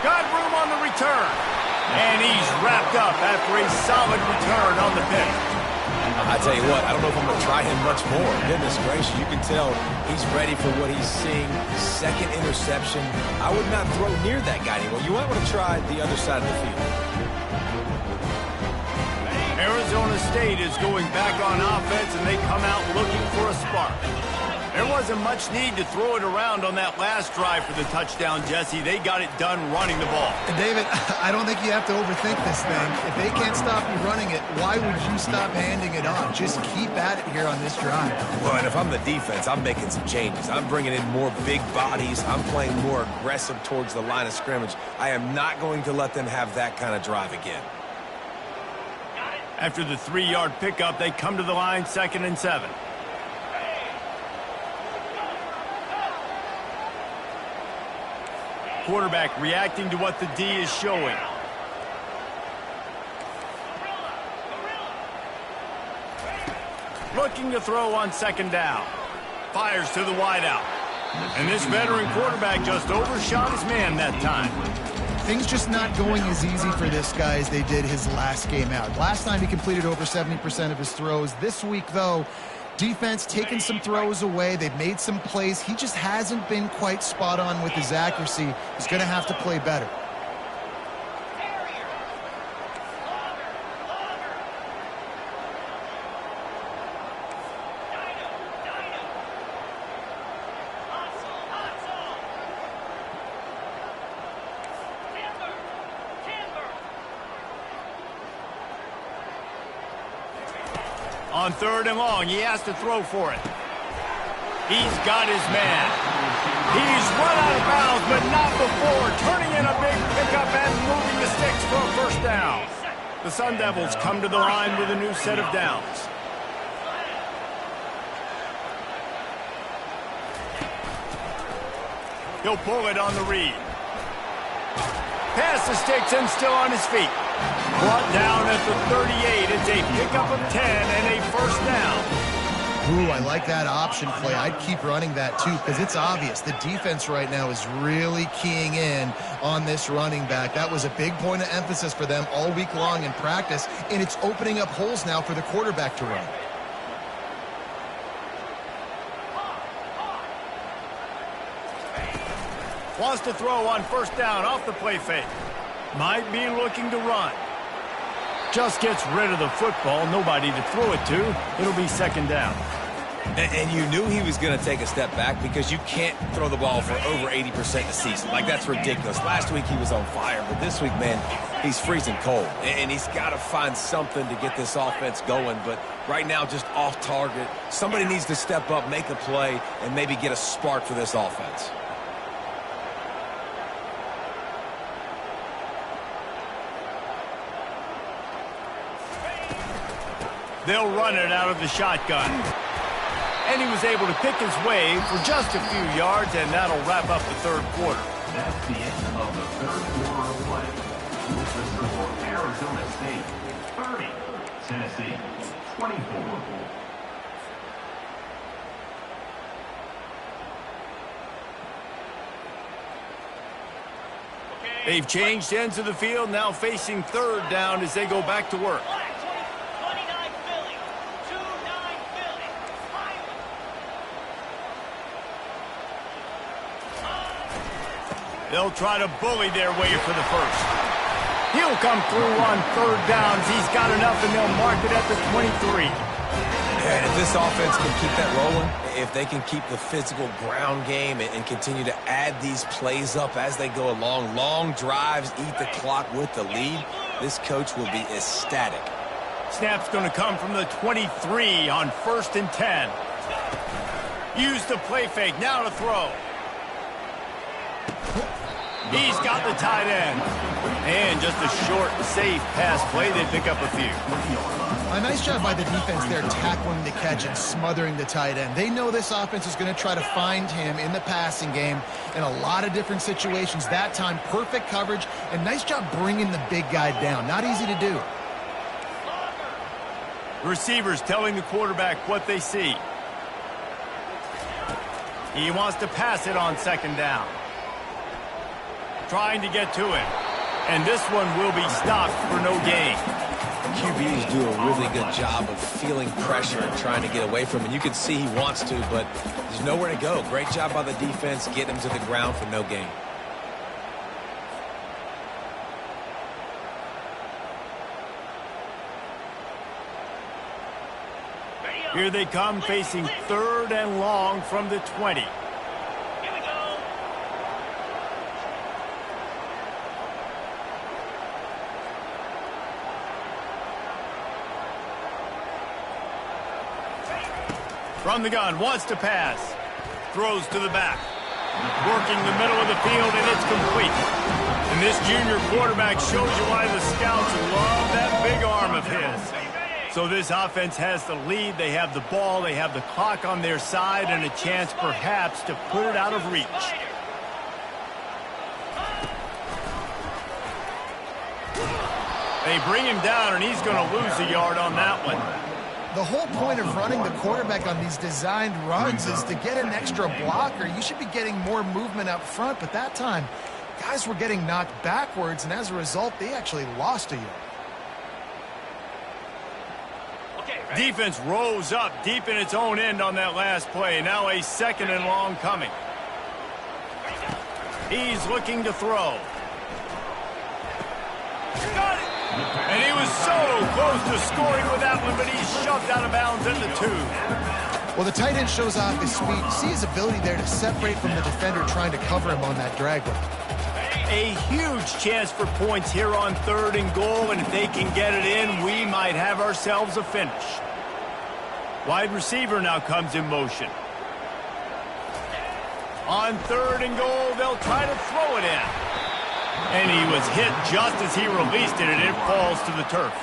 Got room on the return. And he's wrapped up after a solid return on the pick. I tell you what, I don't know if I'm going to try him much more. Goodness gracious, you can tell he's ready for what he's seeing. Second interception. I would not throw near that guy anymore. You might want to try the other side of the field. Arizona State is going back on offense, and they come out looking for a spark. There wasn't much need to throw it around on that last drive for the touchdown, Jesse. They got it done running the ball. And David, I don't think you have to overthink this thing. If they can't stop you running it, why would you stop handing it off? Just keep at it here on this drive. Well, and if I'm the defense, I'm making some changes. I'm bringing in more big bodies. I'm playing more aggressive towards the line of scrimmage. I am not going to let them have that kind of drive again. After the 3-yard pickup, they come to the line, 2nd and 7. Quarterback reacting to what the D is showing. Looking to throw on second down. Fires to the wideout. And this veteran quarterback just overshot his man that time. Things just not going as easy for this guy as they did his last game out. Last time he completed over 70% of his throws. This week, though, defense taking some throws away. They've made some plays. He just hasn't been quite spot on with his accuracy. He's going to have to play better. On 3rd and long, he has to throw for it. He's got his man. He's run out of bounds, but not before turning in a big pickup and moving the sticks for a first down. The Sun Devils come to the line with a new set of downs. He'll pull it on the read. Past the sticks and still on his feet. Brought down at the 38. It's a pickup of 10 and a first down. Ooh, I like that option play. I'd keep running that too because it's obvious the defense right now is really keying in on this running back. That was a big point of emphasis for them all week long in practice, and it's opening up holes now for the quarterback to run. Wants to throw on first down off the play fake. Might be looking to run. Just gets rid of the football. Nobody to throw it to. It'll be second down. And you knew he was going to take a step back because you can't throw the ball for over 80% the season. Like, that's ridiculous. Last week he was on fire, but this week, man, he's freezing cold. And he's got to find something to get this offense going. But right now, just off target. Somebody needs to step up, make a play, and maybe get a spark for this offense. They'll run it out of the shotgun. And he was able to pick his way for just a few yards, and that'll wrap up the third quarter. That's the end of the third quarter of play. With the score, Arizona State 30, Tennessee 24. They've changed ends of the field, now facing third down as they go back to work. They'll try to bully their way for the first. He'll come through on third downs. He's got enough, and they'll mark it at the 23. And if this offense can keep that rolling, if they can keep the physical ground game and continue to add these plays up as they go along, long drives, eat the clock with the lead, this coach will be ecstatic. Snap's going to come from the 23 on 1st and 10. Use the play fake. Now to throw. He's got the tight end. And just a short, safe pass play. They pick up a few. A nice job by the defense there, tackling the catch and smothering the tight end. They know this offense is going to try to find him in the passing game in a lot of different situations. That time, perfect coverage, and nice job bringing the big guy down. Not easy to do. Receivers telling the quarterback what they see. He wants to pass it on 2nd down. Trying to get to it. And this one will be stopped for no gain. QBs do a really good job of feeling pressure and trying to get away from it. You can see he wants to, but there's nowhere to go. Great job by the defense getting him to the ground for no gain. Here they come, facing 3rd and long from the 20. From the gun, wants to pass. Throws to the back. Working the middle of the field, and it's complete. And this junior quarterback shows you why the scouts love that big arm of his. So this offense has the lead. They have the ball. They have the clock on their side and a chance perhaps to put it out of reach. They bring him down, and he's going to lose a yard on that one. The whole point of running the quarterback on these designed runs is to get an extra blocker. You should be getting more movement up front, but that time, guys were getting knocked backwards, and as a result, they actually lost a yard. Defense rose up deep in its own end on that last play. Now a 2nd and long coming. He's looking to throw. Got it! And he was so close to scoring with that one, but he's shoved out of bounds at the 2. Well, the tight end shows off his speed. See his ability there to separate from the defender trying to cover him on that drag route. A huge chance for points here on 3rd and goal, and if they can get it in, we might have ourselves a finish. Wide receiver now comes in motion. On 3rd and goal, they'll try to throw it in. And he was hit just as he released it, and it falls to the turf.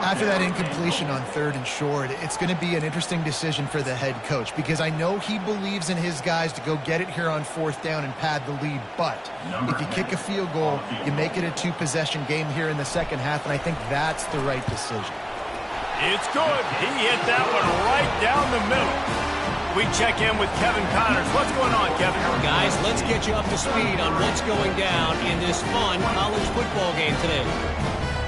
After that incompletion on 3rd and short, it's going to be an interesting decision for the head coach because I know he believes in his guys to go get it here on 4th down and pad the lead. But if you kick a field goal, you make it a 2-possession game here in the second half, and I think that's the right decision. It's good. He hit that one right down the middle. We check in with Kevin Connors. What's going on, Kevin? Guys, let's get you up to speed on what's going down in this fun college football game today.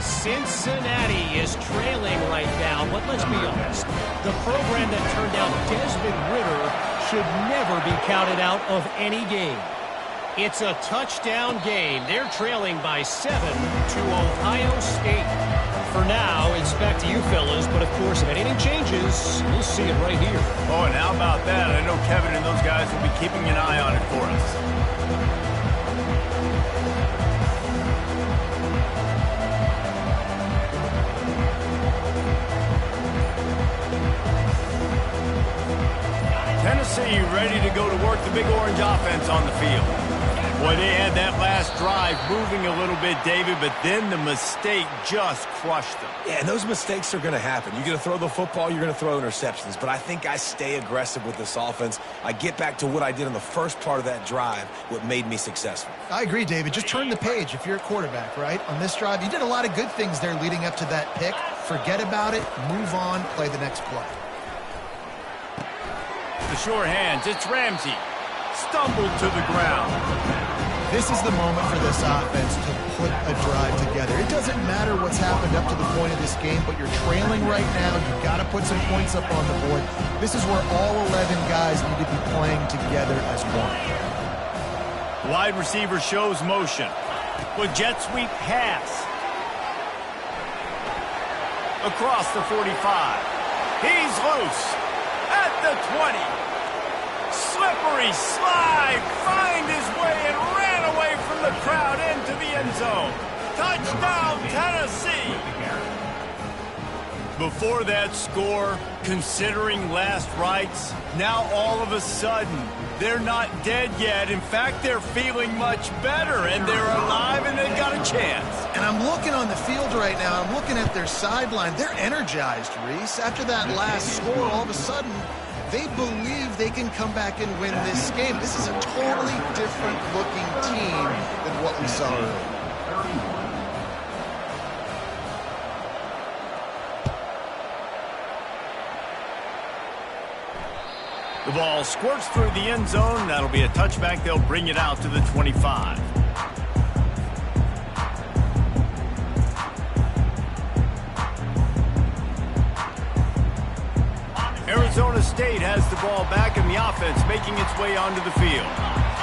Cincinnati is trailing right now, but let's be honest. The program that turned out Desmond Ridder should never be counted out of any game. It's a touchdown game. They're trailing by 7 to Ohio State. For now, it's back to you fellas, but of course, if anything changes, you'll see it right here. Oh, and how about that? I know Kevin and those guys will be keeping an eye on it for us. Tennessee ready to go to work the big orange offense on the field. Boy, they had that last drive moving a little bit, David, but then the mistake just crushed them. Yeah, and those mistakes are going to happen. You're going to throw the football, you're going to throw interceptions. But I think I stay aggressive with this offense. I get back to what I did in the first part of that drive, what made me successful. I agree, David. Just turn the page if you're a quarterback, right? On this drive, you did a lot of good things there leading up to that pick. Forget about it, move on, play the next play. The sure hands, it's Ramsey. Stumbled to the ground. This is the moment for this offense to put a drive together. It doesn't matter what's happened up to the point of this game, but you're trailing right now. You've got to put some points up on the board. This is where all 11 guys need to be playing together as one. Wide receiver shows motion. With jet sweep pass. Across the 45. He's loose. At the 20. Slippery slide. Find his way and ran away from the crowd into the end zone. Touchdown, Tennessee. Before that score, considering last rites, now all of a sudden, they're not dead yet. In fact, they're feeling much better, and they're alive, and they've got a chance. And I'm looking on the field right now. I'm looking at their sideline. They're energized, Reese. After that last score, all of a sudden, they believe they can come back and win this game. This is a totally different-looking team than what we saw earlier. The ball squirts through the end zone. That'll be a touchback. They'll bring it out to the 25. Arizona State has the ball back, and the offense making its way onto the field.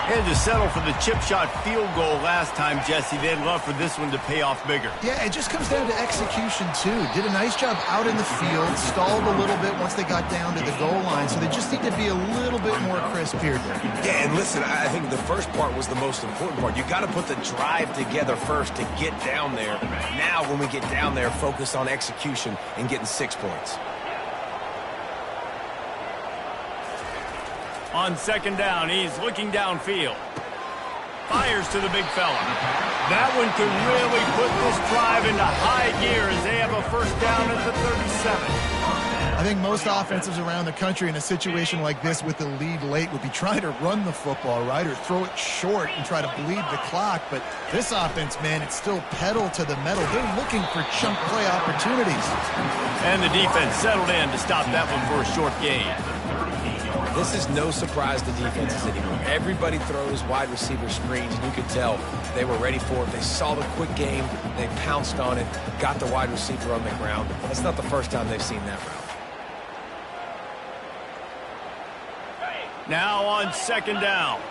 Had to settle for the chip shot field goal last time, Jesse. They'd love for this one to pay off bigger. Yeah, it just comes down to execution, too. Did a nice job out in the field, stalled a little bit once they got down to the goal line, so they just need to be a little bit more crisp here. Yeah, and listen, I think the first part was the most important part. You got to put the drive together first to get down there. Now, when we get down there, focus on execution and getting 6 points. On second down, he's looking downfield. Fires to the big fella. That one could really put this drive into high gear as they have a first down at the 37. I think most offenses around the country in a situation like this with the lead late would be trying to run the football, right, or throw it short and try to bleed the clock. But this offense, man, it's still pedal to the metal. They're looking for chunk play opportunities. And the defense settled in to stop that one for a short gain. This is no surprise to defenses anymore. Everybody throws wide receiver screens, and you could tell they were ready for it. They saw the quick game. They pounced on it, got the wide receiver on the ground. That's not the first time they've seen that route. Now on second down.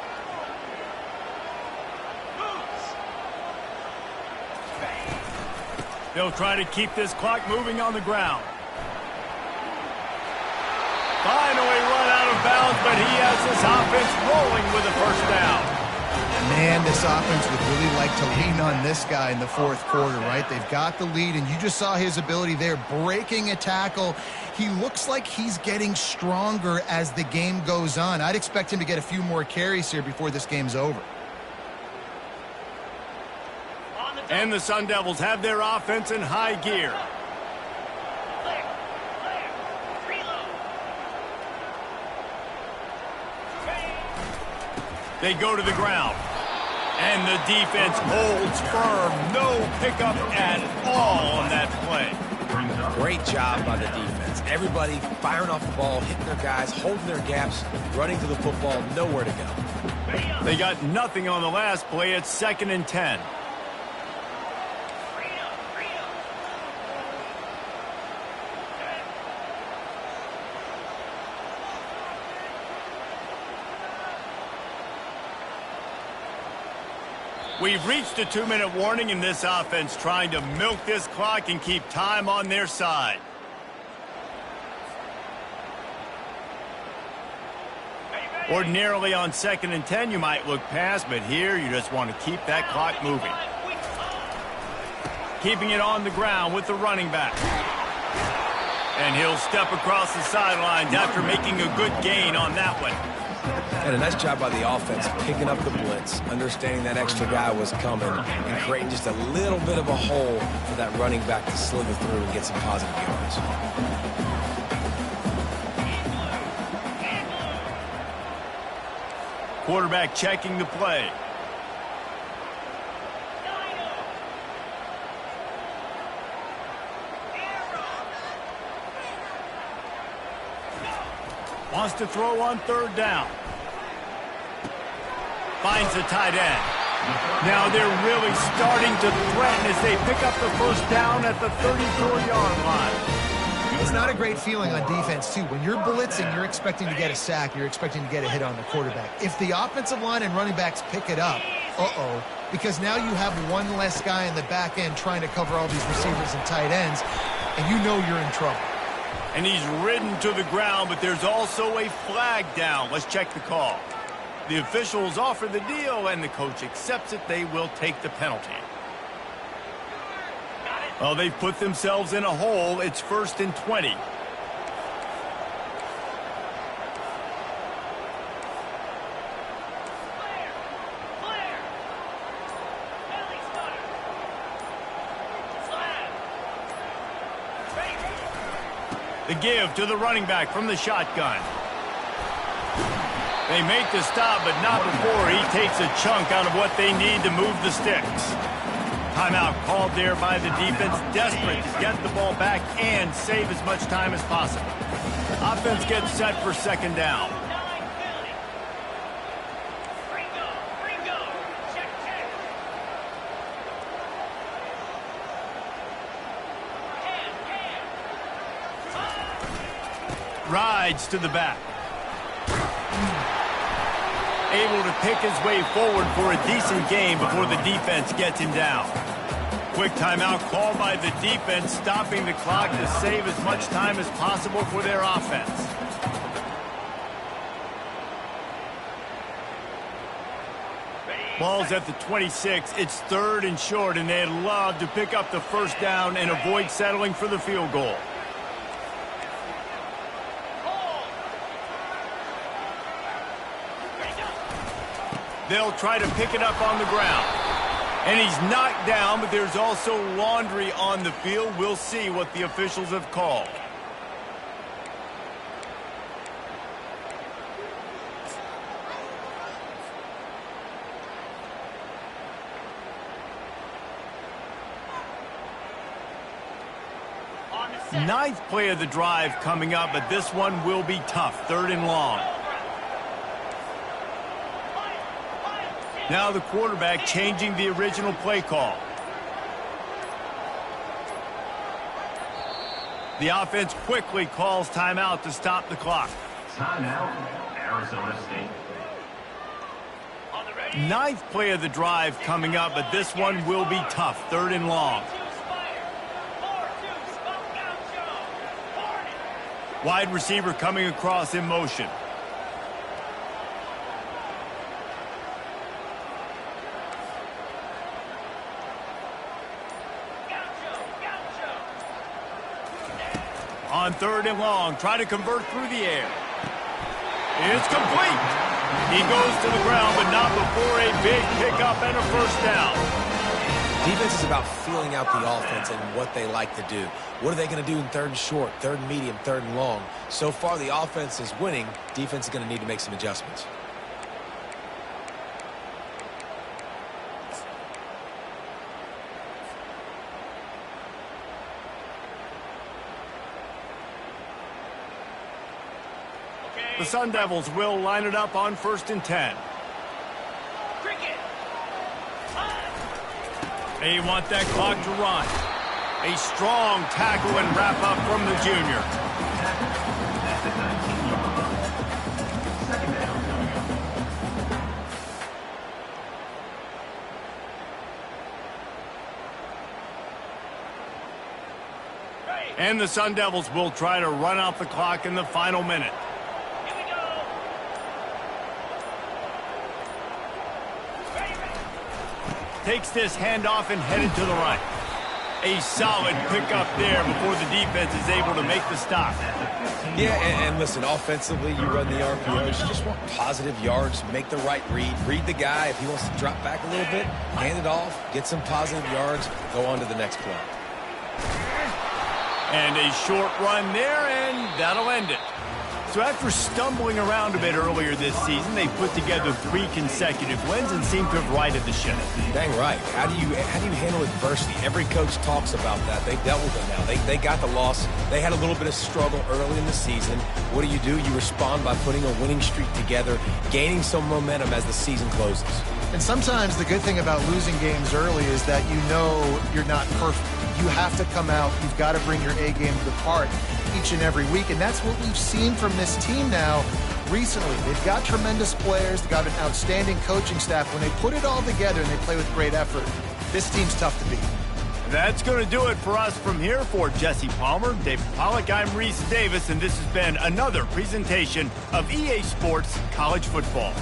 They'll try to keep this clock moving on the ground. Finally run out of bounds, but he has this offense rolling with a first down. Man, this offense would really like to lean on this guy in the fourth quarter, right? They've got the lead, and you just saw his ability there, breaking a tackle. He looks like he's getting stronger as the game goes on. I'd expect him to get a few more carries here before this game's over. And the Sun Devils have their offense in high gear. They go to the ground. And the defense holds firm. No pickup at all on that play. Great job by the defense. Everybody firing off the ball, hitting their guys, holding their gaps, running to the football, nowhere to go. They got nothing on the last play. It's 2nd and 10. We've reached a 2-minute warning in this offense, trying to milk this clock and keep time on their side. Ordinarily on 2nd and 10, you might look past, but here you just want to keep that clock moving. Keeping it on the ground with the running back. And he'll step across the sidelines after making a good gain on that one. And a nice job by the offense picking up the blitz, understanding that extra guy was coming, and creating just a little bit of a hole for that running back to slither through and get some positive yards. Quarterback checking the play. Wants to throw on 3rd down. Finds the tight end. Now they're really starting to threaten as they pick up the 1st down at the 34-yard line. It's not a great feeling on defense, too. When you're blitzing, you're expecting to get a sack. You're expecting to get a hit on the quarterback. If the offensive line and running backs pick it up, because now you have one less guy in the back end trying to cover all these receivers and tight ends, and you know you're in trouble. And he's ridden to the ground, but there's also a flag down. Let's check the call. The officials offer the deal, and the coach accepts it. They will take the penalty. Well, they've put themselves in a hole. It's 1st and 20. The give to the running back from the shotgun. They make the stop, but not before he takes a chunk out of what they need to move the sticks. Timeout called there by the defense, desperate to get the ball back and save as much time as possible. Offense gets set for 2nd down. Rides to the back. Able to pick his way forward for a decent gain before the defense gets him down. Quick timeout called by the defense, stopping the clock to save as much time as possible for their offense. Ball's at the 26. It's 3rd and short, and they'd love to pick up the 1st down and avoid settling for the field goal. They'll try to pick it up on the ground. And he's knocked down, but there's also laundry on the field. We'll see what the officials have called. Ninth play of the drive coming up, but this one will be tough. 3rd and long. Now the quarterback changing the original play call. The offense quickly calls timeout to stop the clock. Timeout, Arizona State. Ninth play of the drive coming up, but this one will be tough. 3rd and long. Wide receiver coming across in motion. On 3rd and long, try to convert through the air. It's complete. He goes to the ground, but not before a big pickup and a 1st down. Defense is about feeling out the offense and what they like to do. What are they going to do in 3rd and short, 3rd and medium, 3rd and long? So far, the offense is winning. Defense is going to need to make some adjustments. The Sun Devils will line it up on 1st and 10. They want that clock to run. A strong tackle and wrap up from the junior. And the Sun Devils will try to run out the clock in the final minute. Takes this handoff and headed to the right. A solid pickup there before the defense is able to make the stop. Yeah, and listen, offensively, you run the RPOs. You just want positive yards, make the right read. Read the guy. If he wants to drop back a little bit, hand it off, get some positive yards, go on to the next play. And a short run there, and that'll end it. So after stumbling around a bit earlier this season, they put together 3 consecutive wins and seem to have righted the ship. Dang right. How do you handle adversity? Every coach talks about that. They dealt with it now. They got the loss. They had a little bit of struggle early in the season. What do? You respond by putting a winning streak together, gaining some momentum as the season closes. And sometimes the good thing about losing games early is that you know you're not perfect. You have to come out. You've got to bring your A game to the part each and every week, and that's what we've seen from this team now recently. They've got tremendous players. They've got an outstanding coaching staff. When they put it all together and they play with great effort, this team's tough to beat. That's going to do it for us from here. For Jesse Palmer, David Pollack, I'm Reese Davis, and this has been another presentation of EA Sports College Football.